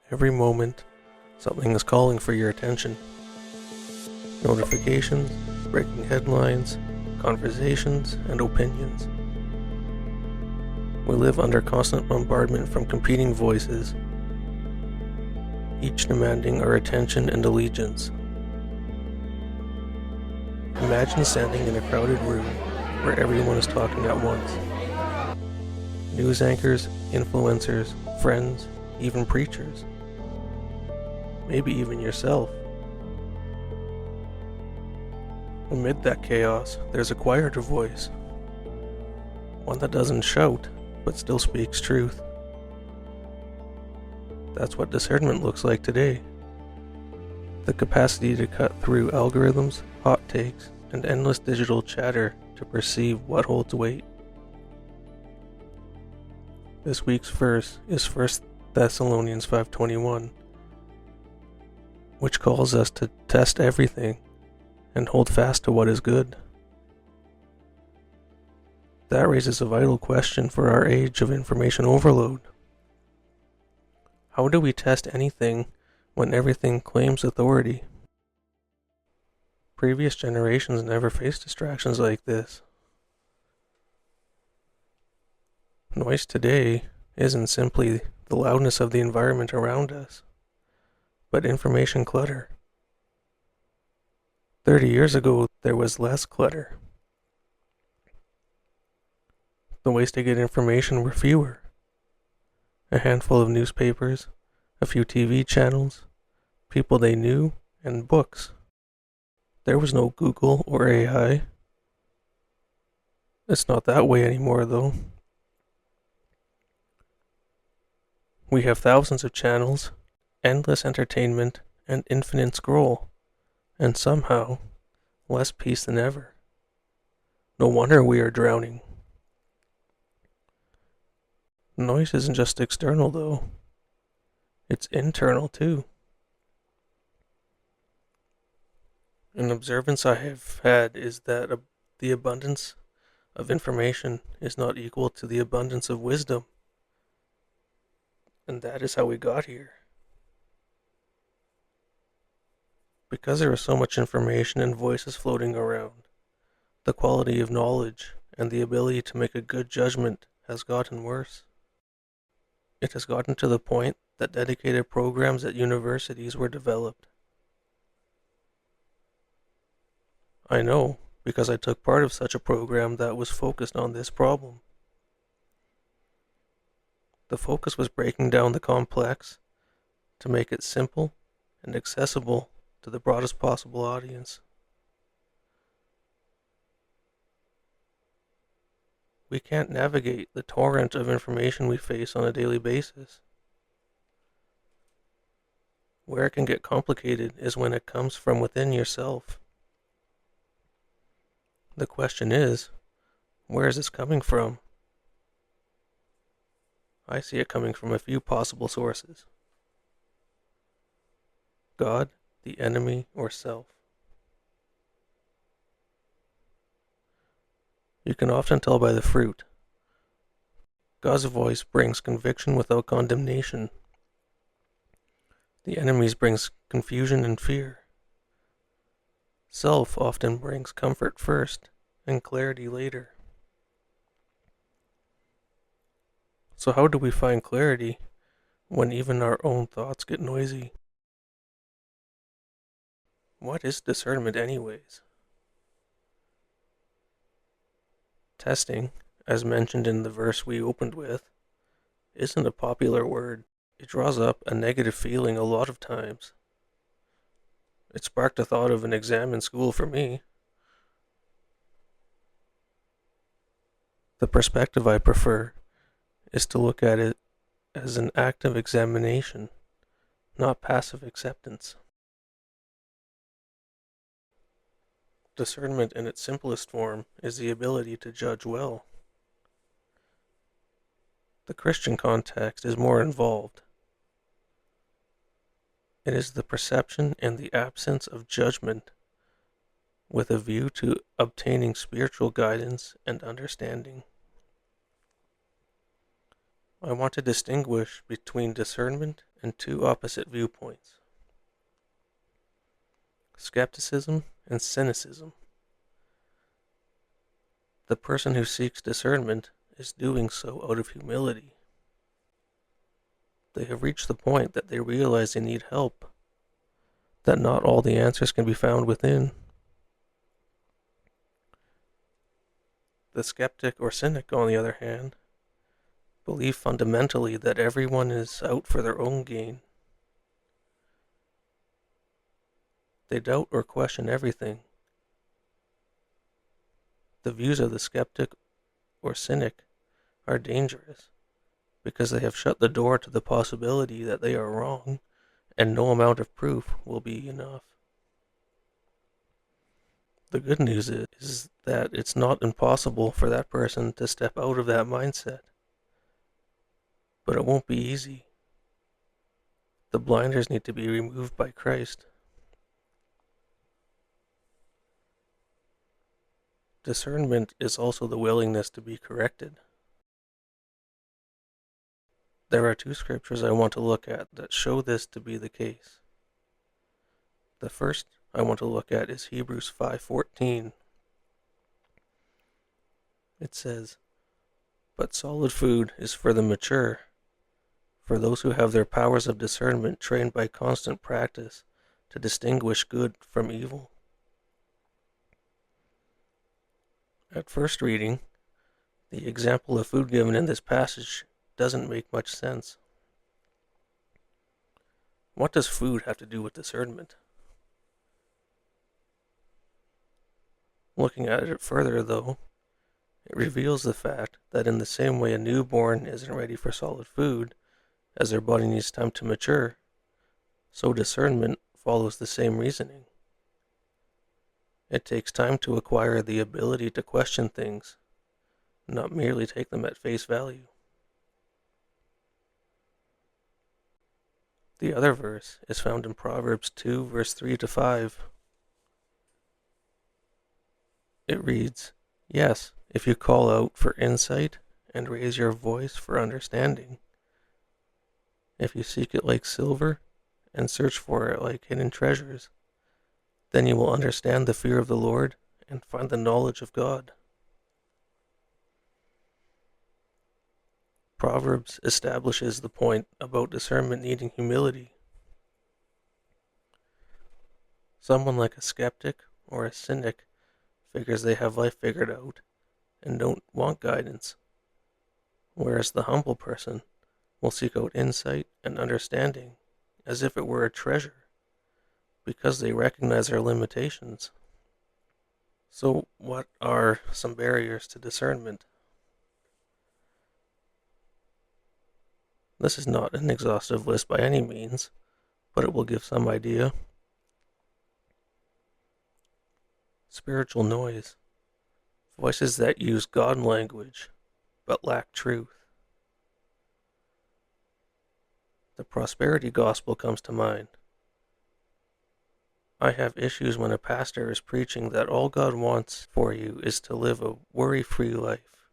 Every moment, something is calling for your attention. Notifications, breaking headlines, conversations, and opinions. We live under constant bombardment from competing voices, each demanding our attention and allegiance. Imagine standing in a crowded room where everyone is talking at once. News anchors, influencers, friends, even preachers. Maybe even yourself. Amid that chaos, there's a quieter voice. One that doesn't shout, but still speaks truth. That's what discernment looks like today. The capacity to cut through algorithms, hot takes, and endless digital chatter to perceive what holds weight. This week's verse is 1 Thessalonians 5:21, which calls us to test everything and hold fast to what is good. That raises a vital question for our age of information overload. How do we test anything when everything claims authority? Previous generations never faced distractions like this. Noise today isn't simply the loudness of the environment around us, but information clutter. 30 years ago, there was less clutter. The ways to get information were fewer. A handful of newspapers, a few TV channels, people they knew, and books. There was no Google or AI. It's not that way anymore, though. We have thousands of channels, endless entertainment, and infinite scroll, and somehow, less peace than ever. No wonder we are drowning. Noise isn't just external, though. It's internal, too. An observance I have had is that the abundance of information is not equal to the abundance of wisdom. And that is how we got here. Because there is so much information and voices floating around, the quality of knowledge and the ability to make a good judgment has gotten worse. It has gotten to the point that dedicated programs at universities were developed. I know, because I took part of such a program that was focused on this problem. The focus was breaking down the complex to make it simple and accessible to the broadest possible audience. We can't navigate the torrent of information we face on a daily basis. Where it can get complicated is when it comes from within yourself. The question is, where is this coming from? I see it coming from a few possible sources. God, the enemy, or self. You can often tell by the fruit. God's voice brings conviction without condemnation. The enemy's brings confusion and fear. Self often brings comfort first and clarity later. So how do we find clarity when even our own thoughts get noisy? What is discernment anyways? Testing, as mentioned in the verse we opened with, isn't a popular word. It draws up a negative feeling a lot of times. It sparked a thought of an exam in school for me. The perspective I prefer is to look at it as an active examination, not passive acceptance. Discernment in its simplest form is the ability to judge well. The Christian context is more involved. It is the perception and the absence of judgment with a view to obtaining spiritual guidance and understanding. I want to distinguish between discernment and two opposite viewpoints: skepticism and cynicism. The person who seeks discernment is doing so out of humility. They have reached the point that they realize they need help, that not all the answers can be found within. The skeptic or cynic, on the other hand, believe fundamentally that everyone is out for their own gain. They doubt or question everything. The views of the skeptic or cynic are dangerous because they have shut the door to the possibility that they are wrong, and no amount of proof will be enough. The good news is that it's not impossible for that person to step out of that mindset, but it won't be easy. The blinders need to be removed by Christ. Discernment is also the willingness to be corrected. There are two scriptures I want to look at that show this to be the case. The first I want to look at is Hebrews 5:14. It says, "But solid food is for the mature, for those who have their powers of discernment trained by constant practice to distinguish good from evil." At first reading, the example of food given in this passage doesn't make much sense. What does food have to do with discernment? Looking at it further, though, it reveals the fact that in the same way a newborn isn't ready for solid food, as their body needs time to mature, so discernment follows the same reasoning. It takes time to acquire the ability to question things, not merely take them at face value. The other verse is found in Proverbs 2, verse 3-5. It reads, "Yes, if you call out for insight and raise your voice for understanding, if you seek it like silver and search for it like hidden treasures, then you will understand the fear of the Lord and find the knowledge of God." Proverbs establishes the point about discernment needing humility. Someone like a skeptic or a cynic figures they have life figured out and don't want guidance, whereas the humble person will seek out insight and understanding as if it were a treasure, because they recognize their limitations. So, what are some barriers to discernment? This is not an exhaustive list by any means, but it will give some idea. Spiritual noise. Voices that use God language, but lack truth. The prosperity gospel comes to mind. I have issues when a pastor is preaching that all God wants for you is to live a worry-free life.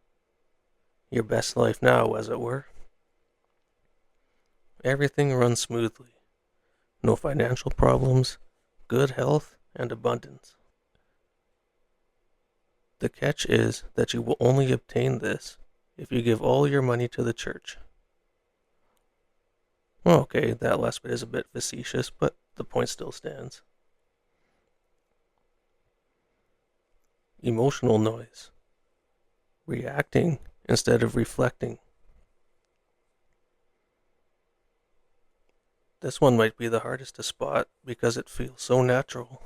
Your best life now, as it were. Everything runs smoothly. No financial problems, good health, and abundance. The catch is that you will only obtain this if you give all your money to the church. Well, okay, that last bit is a bit facetious, but the point still stands. Emotional noise. Reacting instead of reflecting. This one might be the hardest to spot because it feels so natural.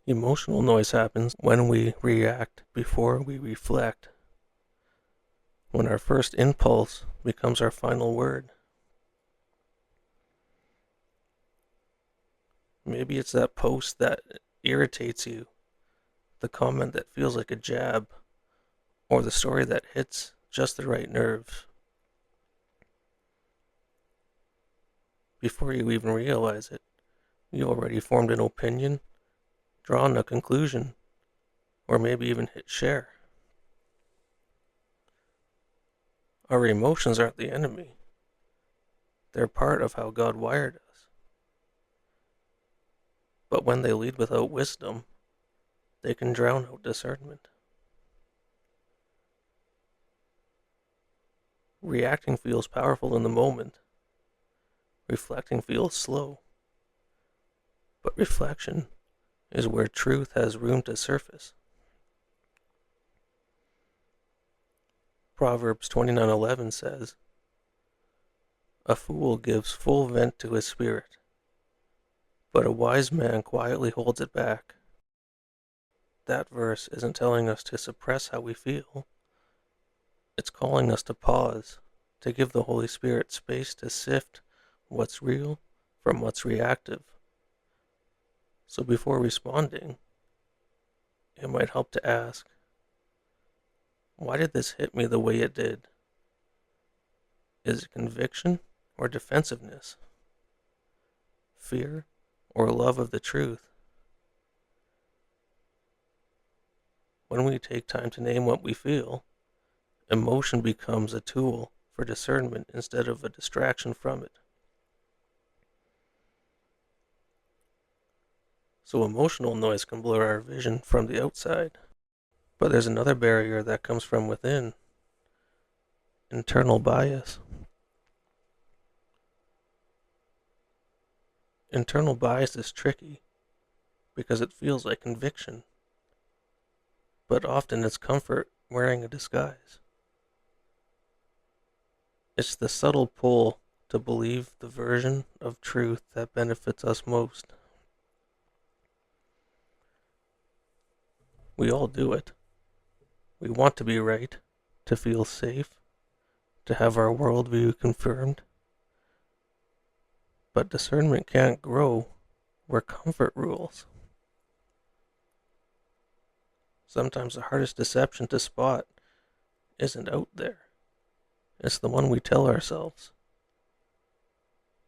Emotional noise happens when we react before we reflect, when our first impulse becomes our final word. Maybe it's that post that irritates you, the comment that feels like a jab, or the story that hits just the right nerves. Before you even realize it, you already formed an opinion, drawn a conclusion, or maybe even hit share. Our emotions aren't the enemy. They're part of how God wired us. But when they lead without wisdom, they can drown out discernment. Reacting feels powerful in the moment. Reflecting feels slow. But reflection is where truth has room to surface. Proverbs 29:11 says, "A fool gives full vent to his spirit, but a wise man quietly holds it back." That verse isn't telling us to suppress how we feel. It's calling us to pause, to give the Holy Spirit space to sift what's real from what's reactive. So before responding, it might help to ask, why did this hit me the way it did? Is it conviction or defensiveness? Fear or love of the truth? When we take time to name what we feel, emotion becomes a tool for discernment instead of a distraction from it. So emotional noise can blur our vision from the outside. But there's another barrier that comes from within: internal bias. Internal bias is tricky because it feels like conviction, but often it's comfort wearing a disguise. It's the subtle pull to believe the version of truth that benefits us most. We all do it. We want to be right, to feel safe, to have our worldview confirmed. But discernment can't grow where comfort rules. Sometimes the hardest deception to spot isn't out there. It's the one we tell ourselves.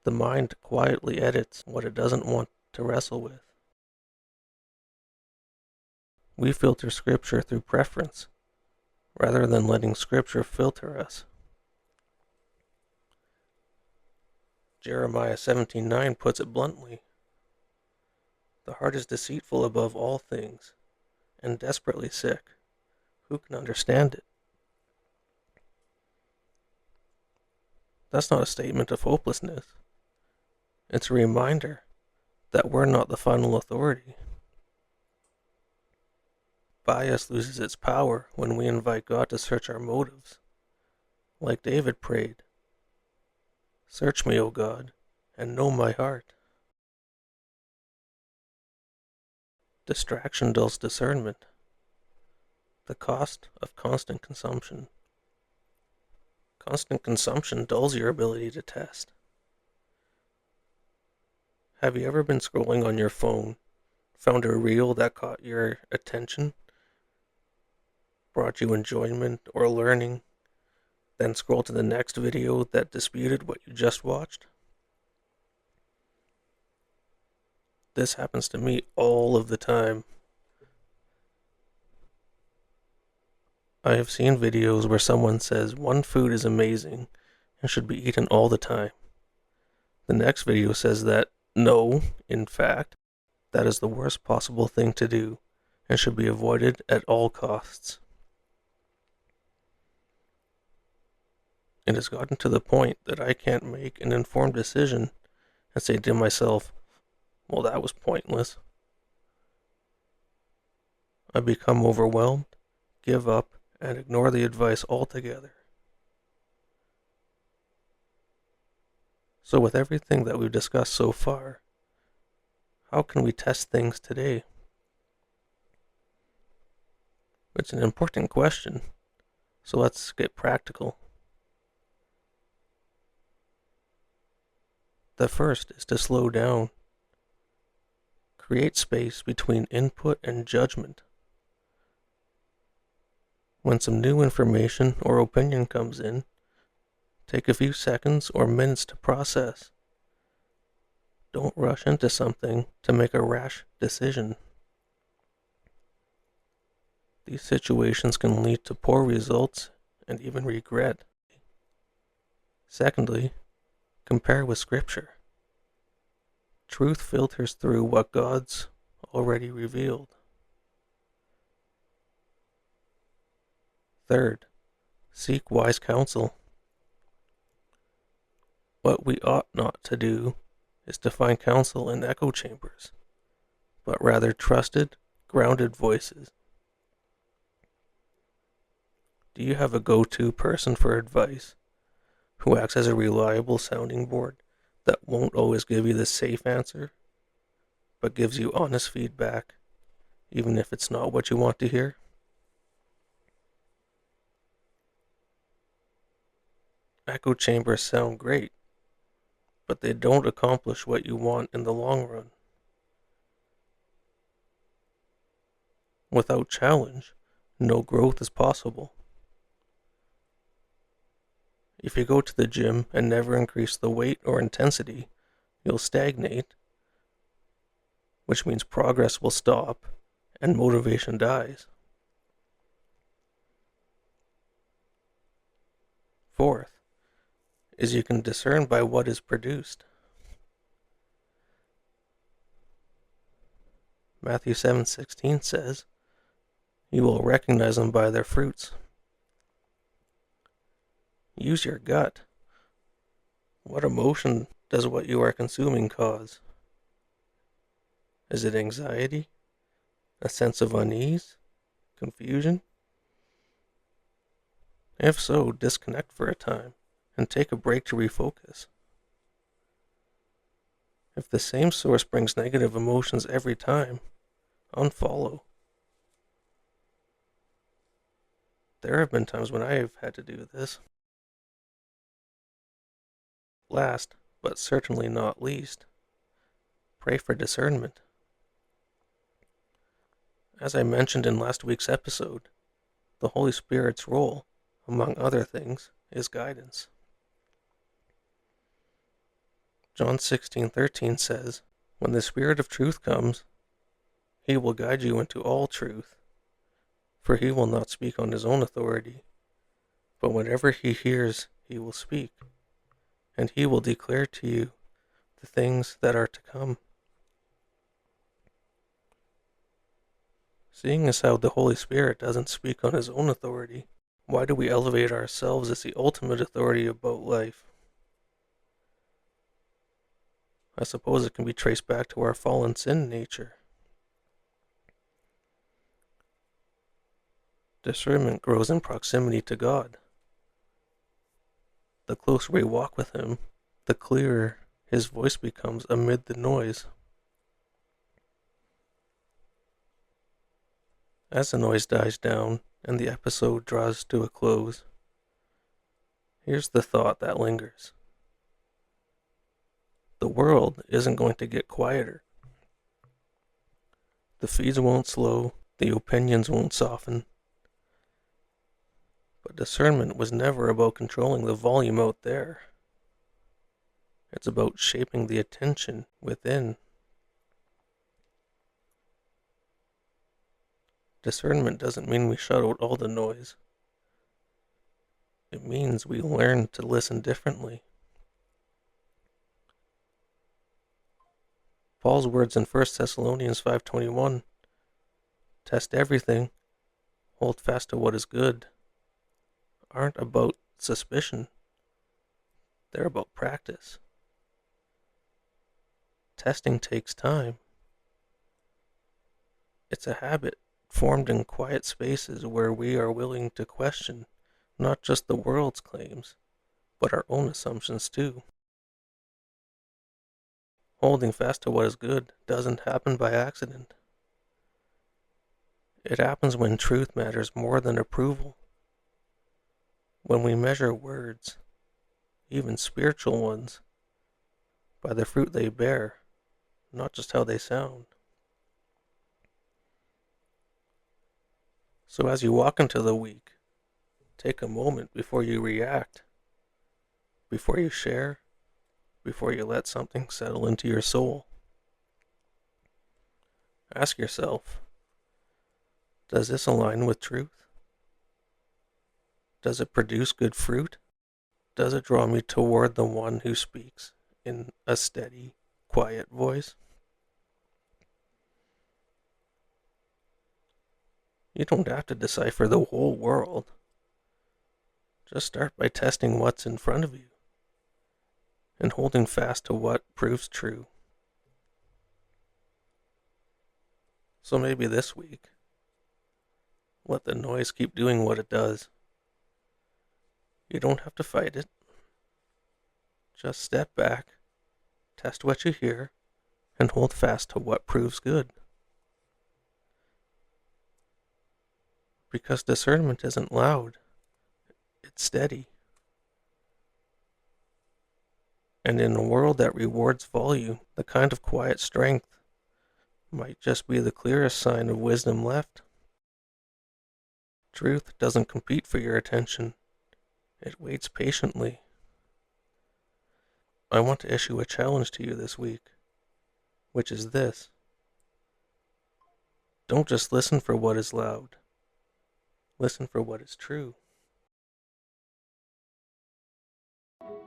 The mind quietly edits what it doesn't want to wrestle with. We filter Scripture through preference, rather than letting Scripture filter us. Jeremiah 17:9 puts it bluntly, "The heart is deceitful above all things, and desperately sick. Who can understand it?" That's not a statement of hopelessness. It's a reminder that we're not the final authority. Bias loses its power when we invite God to search our motives. Like David prayed, "Search me, O God, and know my heart." Distraction dulls discernment. The cost of constant consumption. Constant consumption dulls your ability to test. Have you ever been scrolling on your phone, found a reel that caught your attention, brought you enjoyment or learning, then scrolled to the next video that disputed what you just watched? This happens to me all of the time. I have seen videos where someone says one food is amazing and should be eaten all the time. The next video says that, no, in fact, that is the worst possible thing to do and should be avoided at all costs. It has gotten to the point that I can't make an informed decision and say to myself, well, that was pointless. I become overwhelmed, give up, and ignore the advice altogether. So with everything that we've discussed so far, how can we test things today? It's an important question, so let's get practical. The first is to slow down. Create space between input and judgment. When some new information or opinion comes in, take a few seconds or minutes to process. Don't rush into something to make a rash decision. These situations can lead to poor results and even regret. Secondly, Compare with Scripture. Truth filters through what God's already revealed. Third, seek wise counsel. What we ought not to do is to find counsel in echo chambers, but rather trusted, grounded voices. Do you have a go-to person for advice who acts as a reliable sounding board that won't always give you the safe answer, but gives you honest feedback, even if it's not what you want to hear? Echo chambers sound great, but they don't accomplish what you want in the long run. Without challenge, no growth is possible. If you go to the gym and never increase the weight or intensity, you'll stagnate, which means progress will stop and motivation dies. Fourth, is you can discern by what is produced. Matthew 7:16 says, "You will recognize them by their fruits." Use your gut. What emotion does what you are consuming cause? Is it anxiety? A sense of unease? Confusion? If so, disconnect for a time and take a break to refocus. If the same source brings negative emotions every time, unfollow. There have been times when I have had to do this. Last, but certainly not least, pray for discernment. As I mentioned in last week's episode, the Holy Spirit's role, among other things, is guidance. John 16:13 says, "When the Spirit of truth comes, he will guide you into all truth, for he will not speak on his own authority, but whatever he hears he will speak, and he will declare to you the things that are to come." Seeing as how the Holy Spirit doesn't speak on his own authority, why do we elevate ourselves as the ultimate authority about life? I suppose it can be traced back to our fallen sin nature. Discernment grows in proximity to God. The closer we walk with him, the clearer his voice becomes amid the noise. As the noise dies down and the episode draws to a close, here's the thought that lingers. The world isn't going to get quieter. The feeds won't slow, the opinions won't soften. But discernment was never about controlling the volume out there. It's about shaping the attention within. Discernment doesn't mean we shut out all the noise. It means we learn to listen differently. Paul's words in 1 Thessalonians 5:21, "Test everything, hold fast to what is good," aren't about suspicion. They're about practice. Testing takes time. It's a habit formed in quiet spaces where we are willing to question not just the world's claims, but our own assumptions too. Holding fast to what is good doesn't happen by accident. It happens when truth matters more than approval. When we measure words, even spiritual ones, by the fruit they bear, not just how they sound. So as you walk into the week, take a moment before you react, before you share, before you let something settle into your soul. Ask yourself, does this align with truth? Does it produce good fruit? Does it draw me toward the one who speaks in a steady, quiet voice? You don't have to decipher the whole world. Just start by testing what's in front of you and holding fast to what proves true. So maybe this week, let the noise keep doing what it does. You don't have to fight it. Just step back, test what you hear, and hold fast to what proves good. Because discernment isn't loud, it's steady. And in a world that rewards volume, the kind of quiet strength might just be the clearest sign of wisdom left. Truth doesn't compete for your attention. It waits patiently. I want to issue a challenge to you this week, which is this. Don't just listen for what is loud. Listen for what is true.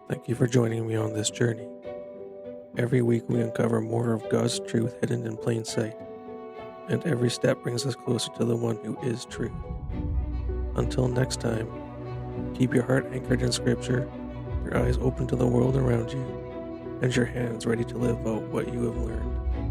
Thank you for joining me on this journey. Every week we uncover more of God's truth hidden in plain sight, and every step brings us closer to the one who is truth. Until next time, keep your heart anchored in Scripture, your eyes open to the world around you, and your hands ready to live out what you have learned.